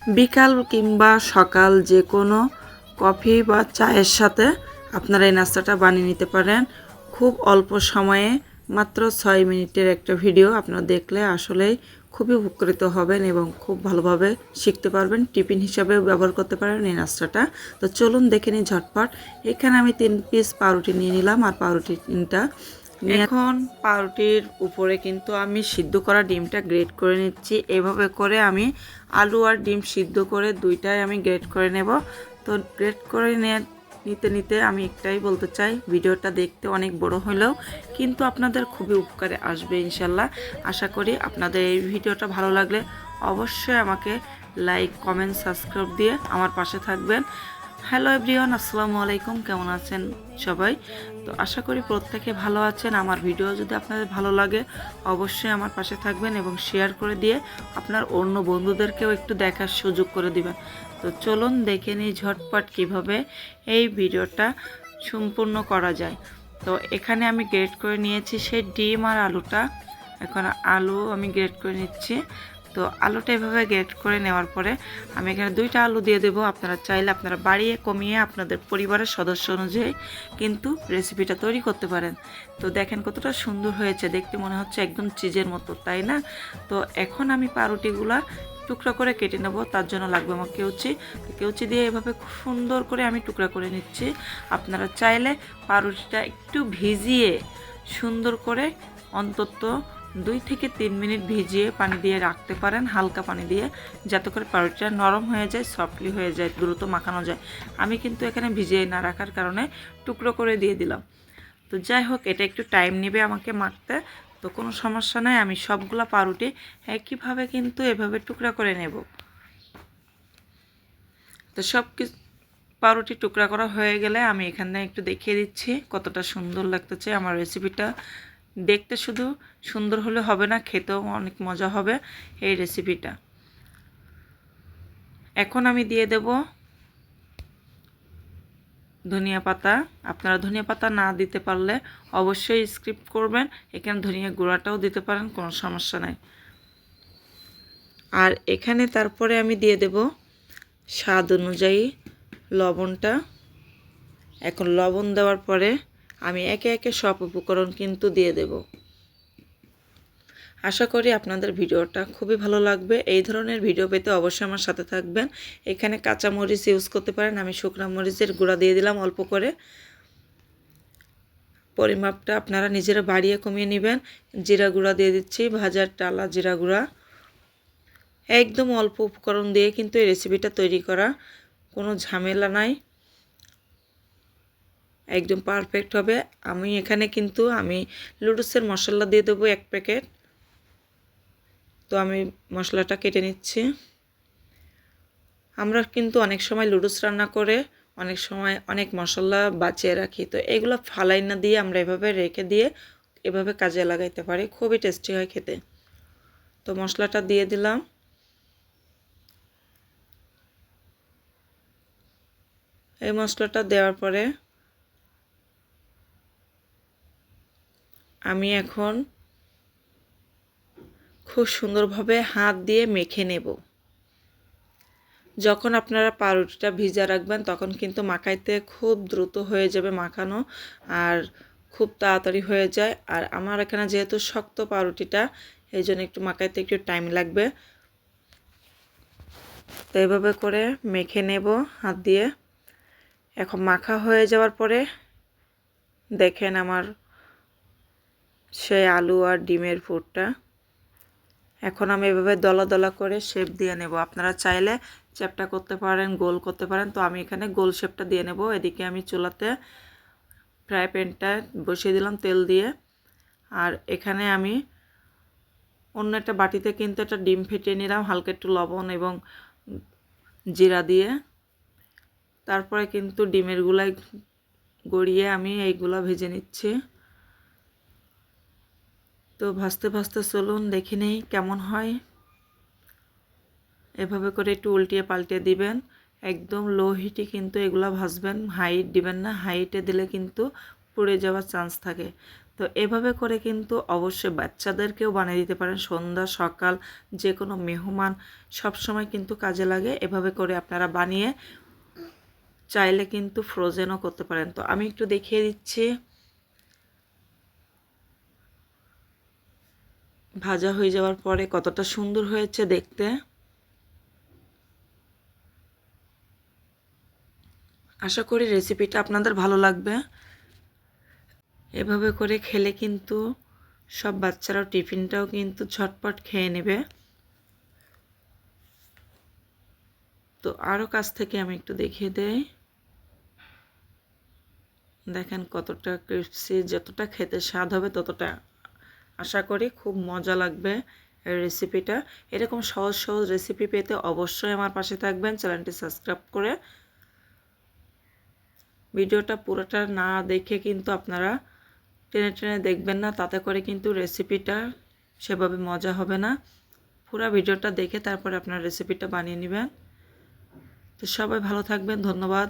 বিকাল কিংবা সকাল যে কোনো কফি বা চায়ের সাথে আপনারা এই নাস্তাটা বানিয়ে নিতে পারেন। খুব অল্প সময়ে মাত্র 6 মিনিটের একটা ভিডিও আপনারা দেখলে আসলেই খুবই উপকৃত হবেন এবং খুব ভালোভাবে শিখতে পারবেন। টিফিন হিসাবে ব্যবহার করতে পারেন এই নাস্তাটা। তো চলুন দেখে নিই ঝটপট। এখানে আমি 3 পিস পাউরুটি নিয়ে নিলাম আর পাউরুটিটা এখন পাউরুটির উপরে কিন্তু আমি সিদ্ধ করা ডিমটা গ্রেট করে নিচ্ছি। এভাবে করে আমি আলু আর ডিম সিদ্ধ করে দুইটাই আমি গ্রেট করে নেব। তো গ্রেট করে নিতে নিতে আমি একটাই বলতে চাই, ভিডিওটা দেখতে অনেক বড় হলেও কিন্তু আপনাদের খুবই উপকারে আসবে ইনশাল্লাহ। আশা করি আপনাদের এই ভিডিওটা ভালো লাগলে অবশ্যই আমাকে লাইক, কমেন্ট, সাবস্ক্রাইব দিয়ে আমার পাশে থাকবেন। হ্যালো এভরিওয়ান, আসসালামু আলাইকুম। কেমন আছেন সবাই? তো আশা করি প্রত্যেকে ভালো আছেন। আমার ভিডিও যদি আপনাদের ভালো লাগে অবশ্যই আমার পাশে থাকবেন এবং শেয়ার করে দিয়ে আপনার অন্য বন্ধুদেরকেও একটু দেখার সুযোগ করে দিবেন। তো চলুন দেখে নিই ঝটপট কিভাবে এই ভিডিওটা সম্পূর্ণ করা যায়। তো এখানে আমি গ্রেট করে নিয়েছি সেই ডিম আর আলুটা। এখন আলু আমি গ্রেট করে নিচ্ছি। তো আলুটা এভাবে গ্রেট করে নেওয়ার পরে আমি এখানে 2টা আলু দিয়ে দেবো। আপনারা চাইলে আপনারা বাড়িয়ে কমিয়ে আপনাদের পরিবারের সদস্য অনুযায়ী কিন্তু রেসিপিটা তৈরি করতে পারেন। তো দেখেন কতটা সুন্দর হয়েছে, দেখতে মনে হচ্ছে একদম চিজের মতো, তাই না? তো এখন আমি পাউরুটিগুলা টুকরা করে কেটে নেব। তার জন্য লাগবে আমার কেউচি। কেউচি দিয়ে এভাবে খুব সুন্দর করে আমি টুকরা করে নিচ্ছি। আপনারা চাইলে পাউরুটিটা একটু ভিজিয়ে সুন্দর করে অন্তত 2 থেকে 3 মিনিট ভিজিয়ে পানি দিয়ে রাখতে পারেন, হালকা পানি দিয়ে, যাতে করে পাউরুটিটা নরম হয়ে যায়, সফটলি হয়ে যায়, দ্রুত মাখানো যায়। আমি কিন্তু এখানে ভিজিয়ে না রাখার কারণে টুকরো করে দিয়ে দিলাম। তো যাই হোক, এটা একটু টাইম নেবে আমাকে মাখতে। তো কোনো সমস্যা নাই, আমি সবগুলা পাউরুটি একইভাবে কিন্তু এভাবে টুকরা করে নেব। তো সব কিছু পাউরুটি টুকরা করা হয়ে গেলে আমি এখানে একটু দেখিয়ে দিচ্ছি কতটা সুন্দর লাগতেছে আমার রেসিপিটা। দেখতে শুধু সুন্দর হলে হবে না, খেতেও অনেক মজা হবে এই রেসিপিটা। এখন আমি দিয়ে দেব ধনিয়া পাতা। আপনারা ধনিয়া পাতা না দিতে পারলে অবশ্যই স্কিপ করবেন। এখানে ধনিয়া গুঁড়াটাও দিতে পারেন, কোনো সমস্যা নাই। আর এখানে তারপরে আমি দিয়ে দেব স্বাদ অনুযায়ী লবণটা। এখন লবণ দেওয়ার পরে আমি একে একে সব উপকরণ কিন্তু দিয়ে দেব। আশা করি আপনাদের ভিডিওটা খুবই ভালো লাগবে। এই ধরনের ভিডিও পেতে অবশ্যই আমার সাথে থাকবেন। এখানে কাঁচা মরিচ ইউজ করতে পারেন, আমি শুকনো মরিচের গুঁড়া দিয়ে দিলাম অল্প করে। পরিমাপটা আপনারা নিজেরা বাড়িয়ে কমিয়ে নেবেন। জিরা গুঁড়া দিয়ে দিচ্ছি, ভাজার টালা জিরা গুঁড়া। একদম অল্প উপকরণ দিয়ে কিন্তু এই রেসিপিটা তৈরি করা, কোনো ঝামেলা নাই, একদম পারফেক্ট হবে। আমি এখানে কিন্তু লুডুসের মশলা দিয়ে দেবো 1 প্যাকেট। তো আমি মশলাটা কেটে নিচ্ছি। আমরা কিন্তু অনেক সময় লুডুস রান্না করে অনেক সময় অনেক মশলা বাঁচিয়ে রাখি। তো এগুলো ফালাই না দিয়ে আমরা এভাবে রেখে দিয়ে এভাবে কাজে লাগাইতে পারি, খুবই টেস্টি হয় খেতে। তো মশলাটা দিয়ে দিলাম। এই মশলাটা দেওয়ার পরে আমি এখন খুব সুন্দরভাবে হাত দিয়ে মেখে নেব। যখন আপনারা পাউরুটিটা ভিজা রাখবেন তখন কিন্তু মাখাইতে খুব দ্রুত হয়ে যাবে মাখানো, আর খুব তাড়াতাড়ি হয়ে যায়। আর আমার এখানে যেহেতু শক্ত পাউরুটিটা, এই জন্য একটু মাখাইতে একটু টাইম লাগবে। তো এইভাবে করে মেখে নেব হাত দিয়ে। এখন মাখা হয়ে যাওয়ার পরে দেখেন আমার সেই আলু আর ডিমের পুরটা। এখন আমি এভাবে দলা দলা করে শেপ দিয়ে নেব। আপনারা চাইলে চ্যাপটা করতে পারেন, গোল করতে পারেন। তো আমি এখানে গোল শেপটা দিয়ে নেব। এদিকে আমি চুলাতে ফ্রাই প্যানটা বসিয়ে দিলাম তেল দিয়ে। আর এখানে আমি অন্য একটা বাটিতে কিন্তু একটা ডিম ফেটিয়ে নিলাম হালকা একটু লবণ এবং জিরা দিয়ে। তারপরে কিন্তু ডিমের গুলাই গড়িয়ে আমি এইগুলা ভেজে নিচ্ছি। তো ভাজতে ভাজতে চলুন দেখে নেই কেমন হয়। এভাবে করে একটু উল্টিয়ে পাল্টিয়ে দিবেন। একদম লো হিটে কিন্তু এগুলা ভাজবেন, হাই দিবেন না। হাইটে দিলে কিন্তু পুড়ে যাওয়ার চান্স থাকে। তো এভাবে করে কিন্তু অবশ্যই বাচ্চাদেরকেও বানিয়ে দিতে পারেন। সন্ধ্যা সকাল যে কোনো মেহমান সবসময় কিন্তু কাজে লাগে। এভাবে করে আপনারা বানিয়ে চাইলে কিন্তু ফ্রোজেনও করতে পারেন। তো আমি একটু দেখিয়ে দিচ্ছি ভাজা হয়ে যাওয়ার পরে কতটা সুন্দর হয়েছে দেখতে। আশা করি রেসিপিটা আপনাদের ভালো লাগবে। এভাবে করে খেলে কিন্তু সব বাচ্চারাও টিফিনটাও কিন্তু ঝটপট খেয়ে নেবে। তো আরও কাছ থেকে আমি একটু দেখিয়ে দেই। দেখেন কতটা ক্রিস্পি, যতটা খেতে স্বাদ হবে ততটা আশা করি খুব মজা লাগবে এই রেসিপিটা। এরকম সহজ সহজ রেসিপি পেতে অবশ্যই আমার পাশে থাকবেন, চ্যানেলটি সাবস্ক্রাইব করে। ভিডিওটা পুরোটা না দেখে কিন্তু আপনারা টেনে টেনে দেখবেন না, তাতে করে কিন্তু রেসিপিটা সেভাবে মজা হবে না। পুরো ভিডিওটা দেখে তারপরে আপনার রেসিপিটা বানিয়ে নেবেন। তো সবাই ভালো থাকবেন, ধন্যবাদ।